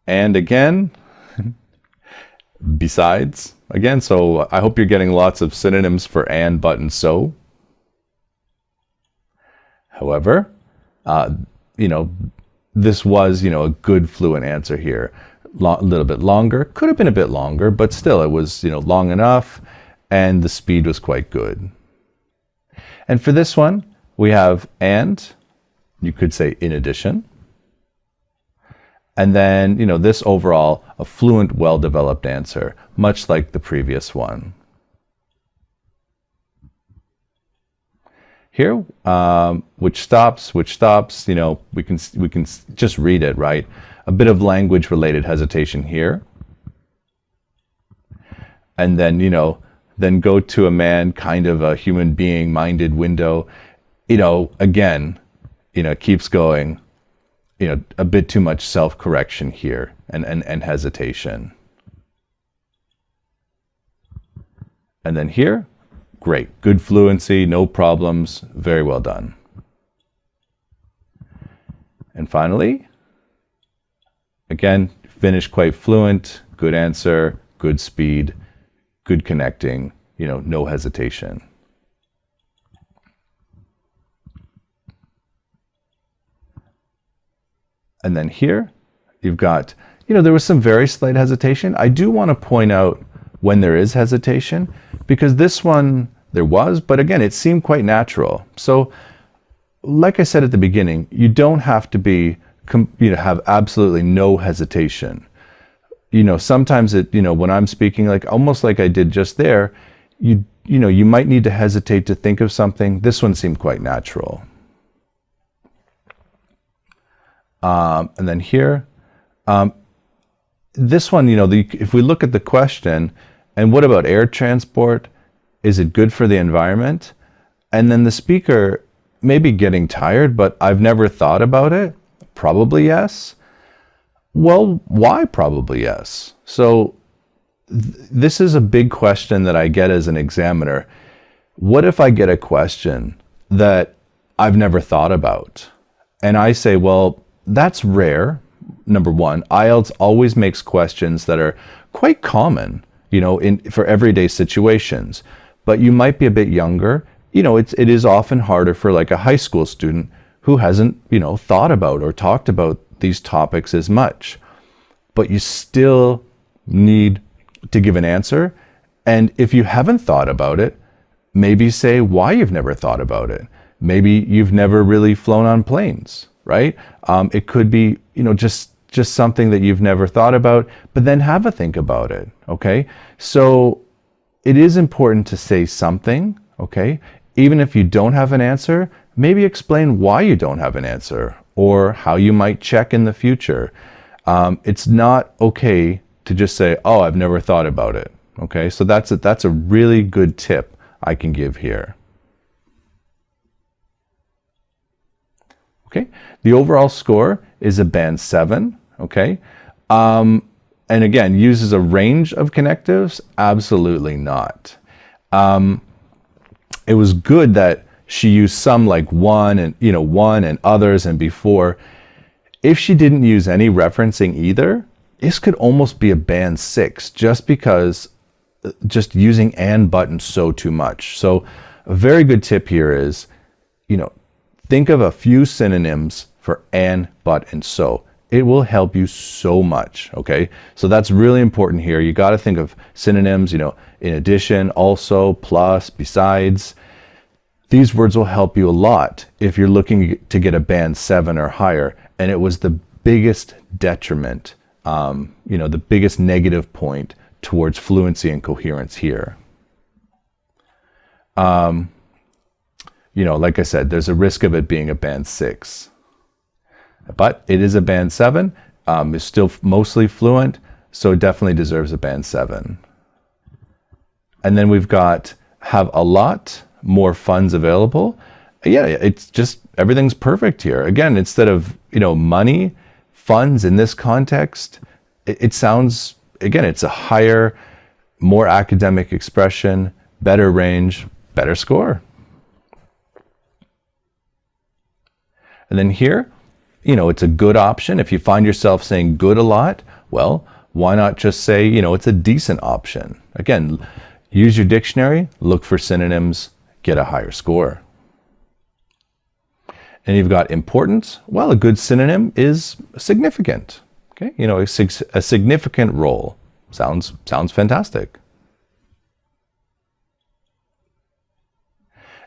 And again, besides, again, so I hope you're getting lots of synonyms for and, but, and so. However, this was, a good fluent answer here. A little bit longer, could have been a bit longer, but still it was, long enough, and the speed was quite good. And for this one, we have and, you could say in addition. And then, this overall, a fluent, well-developed answer, much like the previous one. Here, which stops, we can just read it, right? A bit of language-related hesitation here. And then, then go to a man, kind of a human being-minded window. Again, it keeps going. A bit too much self-correction here and hesitation. And then here, great, good fluency, no problems, very well done. And finally, again, finish quite fluent, good answer, good speed, good connecting, no hesitation. And then here, you've got, there was some very slight hesitation. I do want to point out when there is hesitation, because this one there was, but again, it seemed quite natural. So, like I said at the beginning, you don't have to be, have absolutely no hesitation. Sometimes when I'm speaking, almost like I did just there, you might need to hesitate to think of something. This one seemed quite natural. And then here, this one, if we look at the question, and what about air transport? Is it good for the environment? And then the speaker may be getting tired, but I've never thought about it. Probably yes. Well, why probably yes? So this is a big question that I get as an examiner. What if I get a question that I've never thought about? And I say, well, that's rare. Number one, IELTS always makes questions that are quite common, for everyday situations. But you might be a bit younger. It is often harder for like a high school student who hasn't, thought about or talked about these topics as much. But you still need to give an answer. And if you haven't thought about it, maybe say why you've never thought about it. Maybe you've never really flown on planes, right? It could be, just something that you've never thought about, but then have a think about it, okay? So it is important to say something, okay? Even if you don't have an answer, maybe explain why you don't have an answer or how you might check in the future. It's not okay to just say, oh, I've never thought about it, okay? So that's a really good tip I can give here. Okay, the overall score is a band 7, okay? And again, uses a range of connectives? Absolutely not. It was good that she used some like one and others and before. If she didn't use any referencing either, this could almost be a band 6 just because just using and but and so too much. So a very good tip here is, think of a few synonyms for and, but, and so. It will help you so much, okay? So that's really important here. You got to think of synonyms, in addition, also, plus, besides. These words will help you a lot if you're looking to get a band 7 or higher. And it was the biggest detriment, the biggest negative point towards fluency and coherence here. Like I said, there's a risk of it being a band 6. But it is a band 7. It's still mostly fluent, so it definitely deserves a band 7. And then we've got have a lot more funds available. Yeah, it's just everything's perfect here. Again, instead of money, funds in this context, it sounds, again, it's a higher, more academic expression, better range, better score. And then here, it's a good option. If you find yourself saying good a lot, well, why not just say, it's a decent option? Again, use your dictionary, look for synonyms, get a higher score. And you've got important. Well, a good synonym is significant. Okay, a significant role. Sounds fantastic.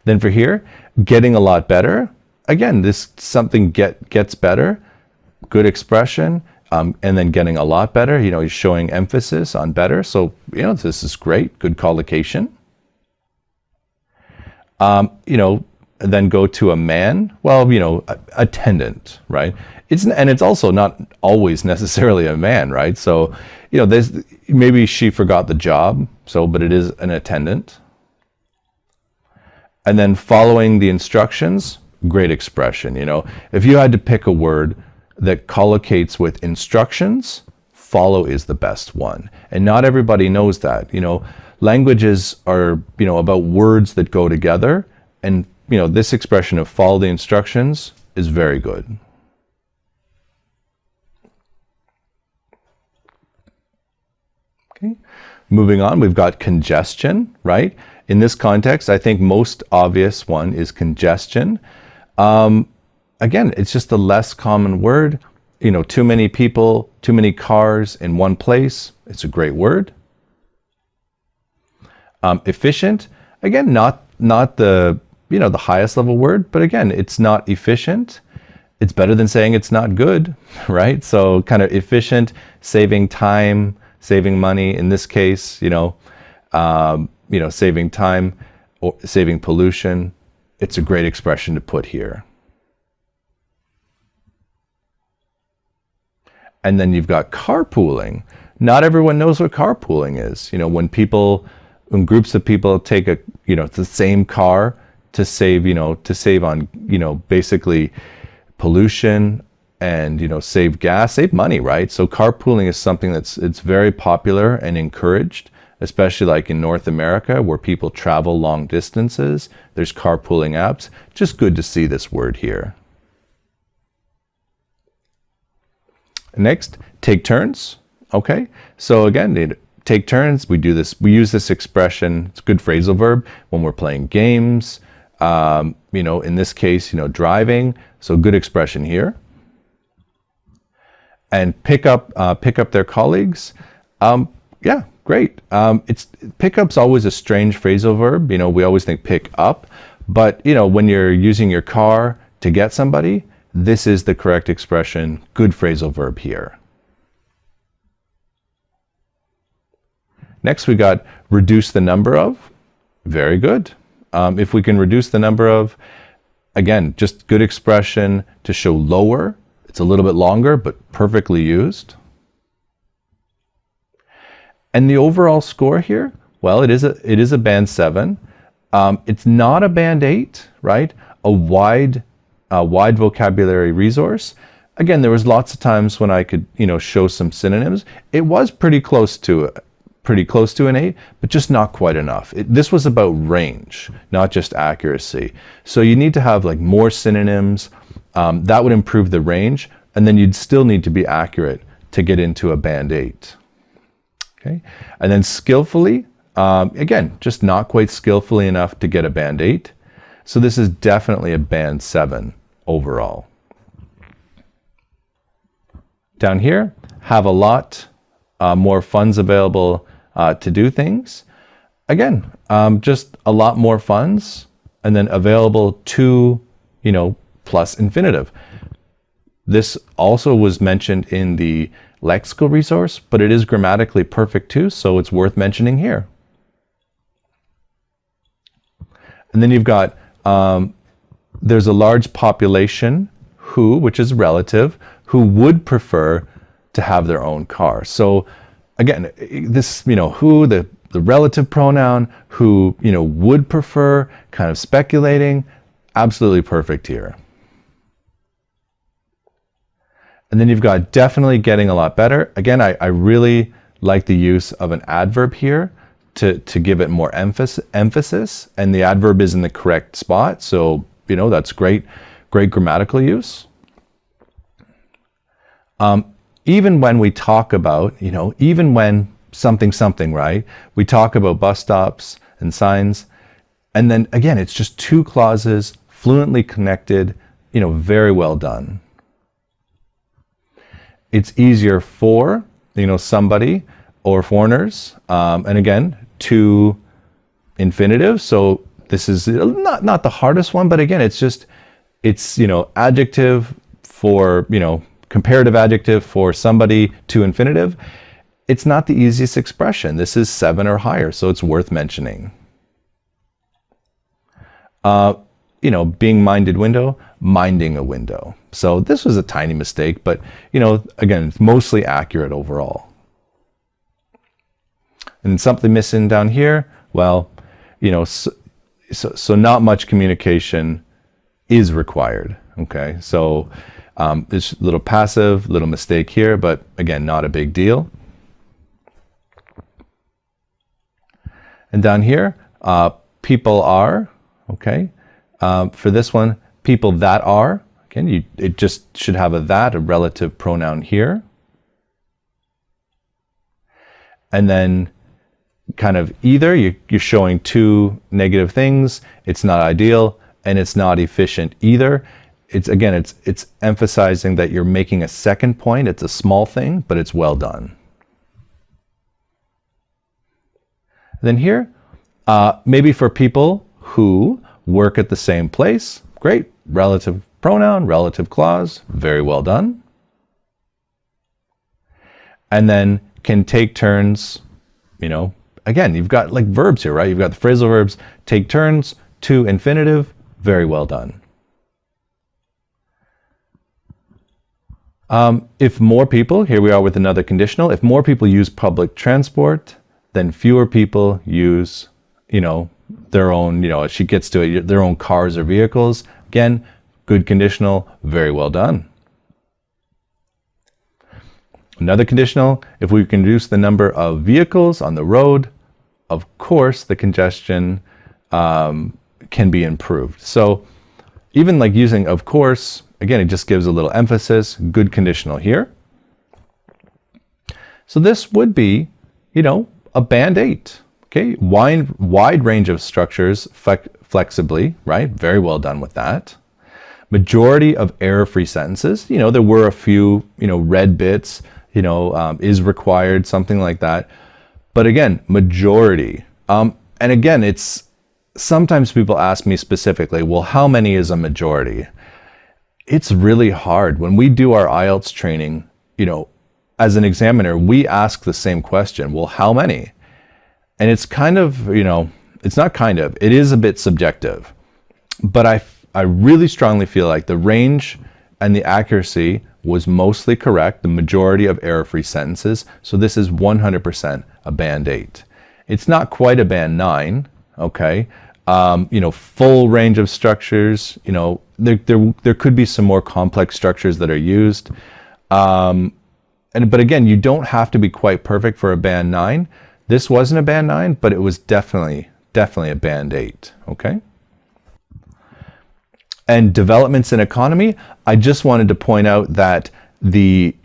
Then for here, getting a lot better. Again, this something gets better. Good expression. And then getting a lot better. He's showing emphasis on better. So, this is great. Good collocation. Then go to a man. Well, attendant, right? It's also not always necessarily a man, right? So, maybe she forgot the job. But it is an attendant. And then following the instructions, great expression. If you had to pick a word that collocates with instructions, follow is the best one. And not everybody knows that. Languages are, about words that go together. And, this expression of follow the instructions is very good. Okay. Moving on, we've got congestion, right? In this context, I think most obvious one is congestion. Again, it's just a less common word. Too many people, too many cars in one place. It's a great word. Efficient, again, not the the highest level word, but again, it's not efficient. It's better than saying it's not good, right? So kind of efficient, saving time, saving money. In this case, saving time or saving pollution. It's a great expression to put here. And then you've got carpooling. Not everyone knows what carpooling is. When groups of people take the same car to save on, basically pollution and, save gas, save money, right? So carpooling is something it's very popular and encouraged, especially like in North America where people travel long distances. There's carpooling apps. Just good to see this word here. Next, take turns. Okay, so again, take turns. We use this expression. It's a good phrasal verb when we're playing games. In this case, driving. So good expression here. And pick up their colleagues. Yeah, great. Pickup's always a strange phrasal verb. We always think pick up, but when you're using your car to get somebody, this is the correct expression. Good phrasal verb here. Next, we got reduce the number of. Very good. If we can reduce the number of, again, just good expression to show lower. It's a little bit longer, but perfectly used. And the overall score here, well, it is a band 7. It's not a band 8, right? A wide vocabulary resource. Again, there was lots of times when I could, show some synonyms. It was pretty close to an 8, but just not quite enough. This was about range, not just accuracy. So you need to have like more synonyms. That would improve the range, and then you'd still need to be accurate to get into a band 8. Okay, and then skillfully, again, just not quite skillfully enough to get a band 8. So this is definitely a band 7 overall. Down here, have a lot more funds available to do things. Again, just a lot more funds, and then available to, plus infinitive. This also was mentioned in the lexical resource, but it is grammatically perfect too, so it's worth mentioning here. And then you've got, there's a large population who, which is relative, who would prefer to have their own car. So again, this, who, the relative pronoun, who, would prefer, kind of speculating, absolutely perfect here. And then you've got definitely getting a lot better. Again, I really like the use of an adverb here to give it more emphasis, and the adverb is in the correct spot. So, that's great grammatical use. Even when we talk about, even when something, right? We talk about bus stops and signs. And then again, it's just two clauses, fluently connected, very well done. It's easier for, somebody or foreigners. And again, two infinitives. So this is not the hardest one, but again, it's adjective for, comparative adjective for somebody to infinitive. It's not the easiest expression. This is 7 or higher, so it's worth mentioning. Being minded window, minding a window. So this was a tiny mistake, but, again, it's mostly accurate overall. And something missing down here, well, so not much communication is required, okay? So there's a little passive, little mistake here, but again, not a big deal. And down here, people are, okay? For this one, people that are, again, it just should have a relative pronoun here. And then kind of either, you're showing two negative things, it's not ideal, and it's not efficient either. It's emphasizing that you're making a second point. It's a small thing, but it's well done. Then here, maybe for people who work at the same place, great. Relative pronoun, relative clause, very well done. And then can take turns, again, you've got like verbs here, right? You've got the phrasal verbs, take turns, to infinitive, very well done. If more people, here we are with another conditional, if more people use public transport, then fewer people use, their own, she gets to it, their own cars or vehicles. Again, good conditional, very well done. Another conditional, if we can reduce the number of vehicles on the road, of course, the congestion can be improved. So even like using of course, again, it just gives a little emphasis, good conditional here. So this would be, a band 8, okay? Wide range of structures flexibly, right? Very well done with that. Majority of error-free sentences, there were a few, red bits, is required, something like that. But again, majority. And again, sometimes people ask me specifically, well, how many is a majority? It's really hard. When we do our IELTS training, as an examiner, we ask the same question, well, how many? And it's kind of, it's not kind of, it is a bit subjective. But I really strongly feel like the range and the accuracy was mostly correct, the majority of error-free sentences. So this is 100% a band 8. It's not quite a band 9, okay? Full range of structures, there could be some more complex structures that are used. But again, you don't have to be quite perfect for a band 9. This wasn't a band 9, but it was definitely a band 8, okay? And developments in economy, I just wanted to point out that the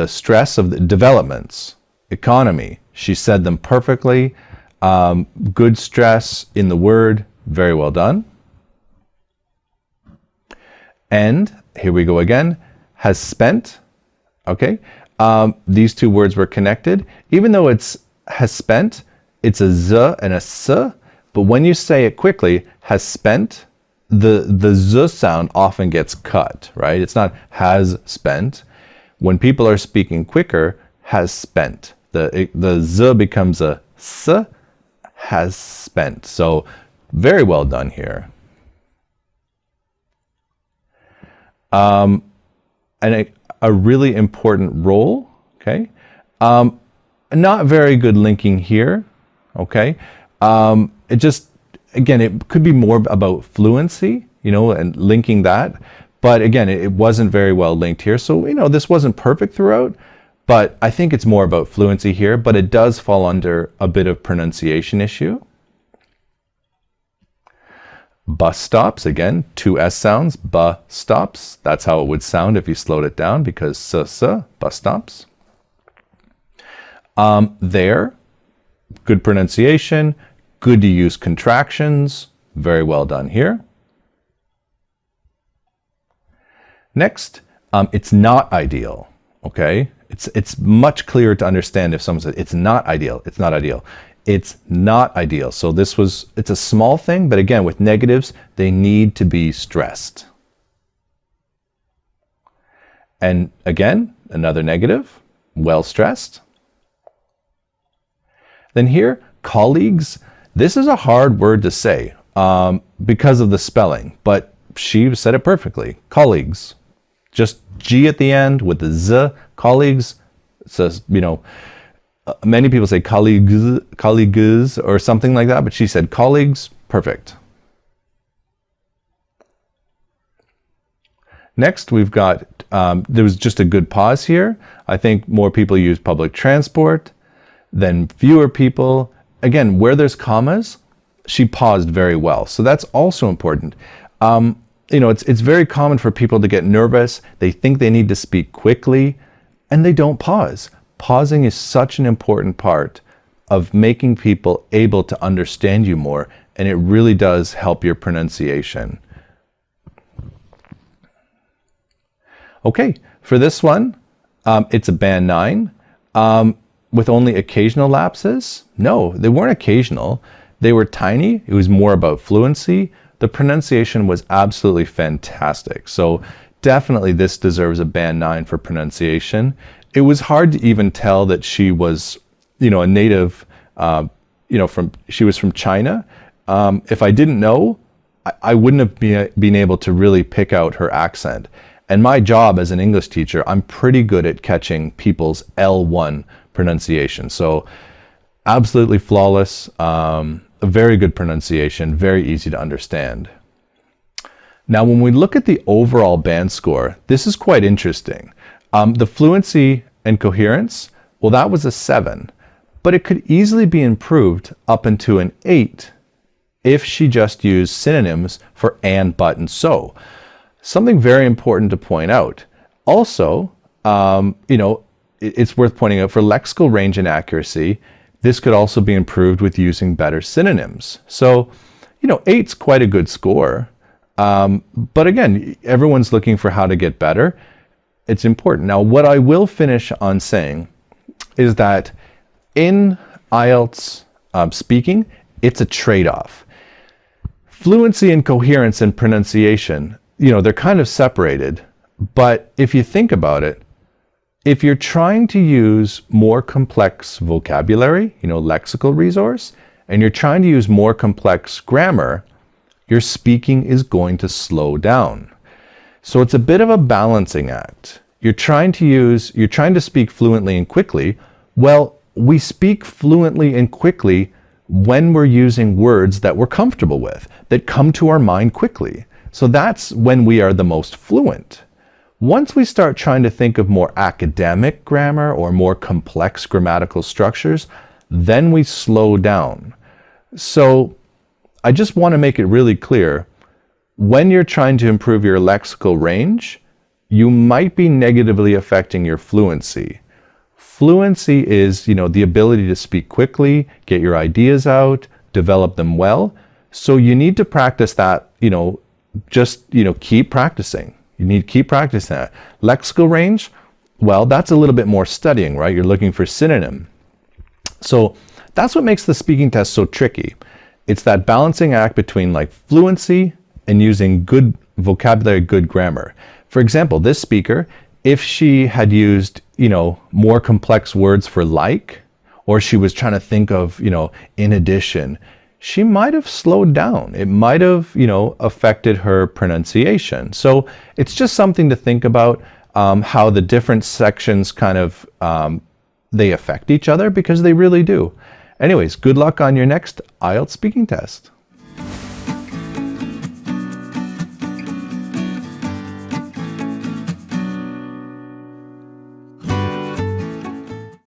stress of the developments, economy, she said them perfectly. Good stress in the word, very well done. And here we go again, has spent, okay? These two words were connected. Even though it's has spent, it's a z and a s, but when you say it quickly, has spent, the z sound often gets cut, right? It's not has spent. When people are speaking quicker, has spent. The z becomes a s, has spent. So very well done here. And a really important role, okay? Not very good linking here, okay? It just, again, it could be more about fluency, and linking that. But again, it wasn't very well linked here. So, this wasn't perfect throughout, but I think it's more about fluency here, but it does fall under a bit of pronunciation issue. Bus stops, again, 2 S sounds, bus stops. That's how it would sound if you slowed it down, because bus stops. There, good pronunciation, good to use contractions, very well done here. Next, it's not ideal, okay? It's much clearer to understand if someone says, it's not ideal, it's not ideal. It's not ideal. So it's a small thing, but again, with negatives, they need to be stressed. And again, another negative, well stressed. Then here, colleagues, this is a hard word to say because of the spelling, but she said it perfectly. Colleagues. Just G at the end with the Z, colleagues. Says, many people say colleagues or something like that, but she said colleagues, perfect. Next, we've got, there was just a good pause here. I think more people use public transport than fewer people. Again, where there's commas, she paused very well. So that's also important. It's very common for people to get nervous. They think they need to speak quickly, and they don't pause. Pausing is such an important part of making people able to understand you more, and it really does help your pronunciation. Okay, for this one, it's a band 9 with only occasional lapses. No, they weren't occasional. They were tiny. It was more about fluency. The pronunciation was absolutely fantastic. So definitely this deserves a band 9 for pronunciation. It was hard to even tell that she was, a native, she was from China. If I didn't know, I wouldn't have been able to really pick out her accent. And my job as an English teacher, I'm pretty good at catching people's L1 pronunciation. So absolutely flawless. A very good pronunciation, very easy to understand. Now, when we look at the overall band score, this is quite interesting. The fluency and coherence, well, that was a 7, but it could easily be improved up into an 8 if she just used synonyms for and, but, and so. Something very important to point out. Also, it's worth pointing out for lexical range and accuracy, this could also be improved with using better synonyms. So, 8's quite a good score. But again, everyone's looking for how to get better. It's important. Now, what I will finish on saying is that in IELTS speaking, it's a trade-off. Fluency and coherence and pronunciation, they're kind of separated. But if you think about it, if you're trying to use more complex vocabulary, lexical resource, and you're trying to use more complex grammar, your speaking is going to slow down. So it's a bit of a balancing act. You're trying to speak fluently and quickly. Well, we speak fluently and quickly when we're using words that we're comfortable with, that come to our mind quickly. So that's when we are the most fluent. Once we start trying to think of more academic grammar or more complex grammatical structures, then we slow down. So I just want to make it really clear, when you're trying to improve your lexical range, you might be negatively affecting your fluency. Fluency is, the ability to speak quickly, get your ideas out, develop them well. So you need to practice that, keep practicing. You need to keep practicing that. Lexical range, well, that's a little bit more studying, right? You're looking for synonym. So that's what makes the speaking test so tricky. It's that balancing act between fluency and using good vocabulary, good grammar. For example, this speaker, if she had used, more complex words for or she was trying to think of, in addition, she might have slowed down. It might have, affected her pronunciation. So it's just something to think about, how the different sections kind of, they affect each other, because they really do. Anyways, good luck on your next IELTS speaking test.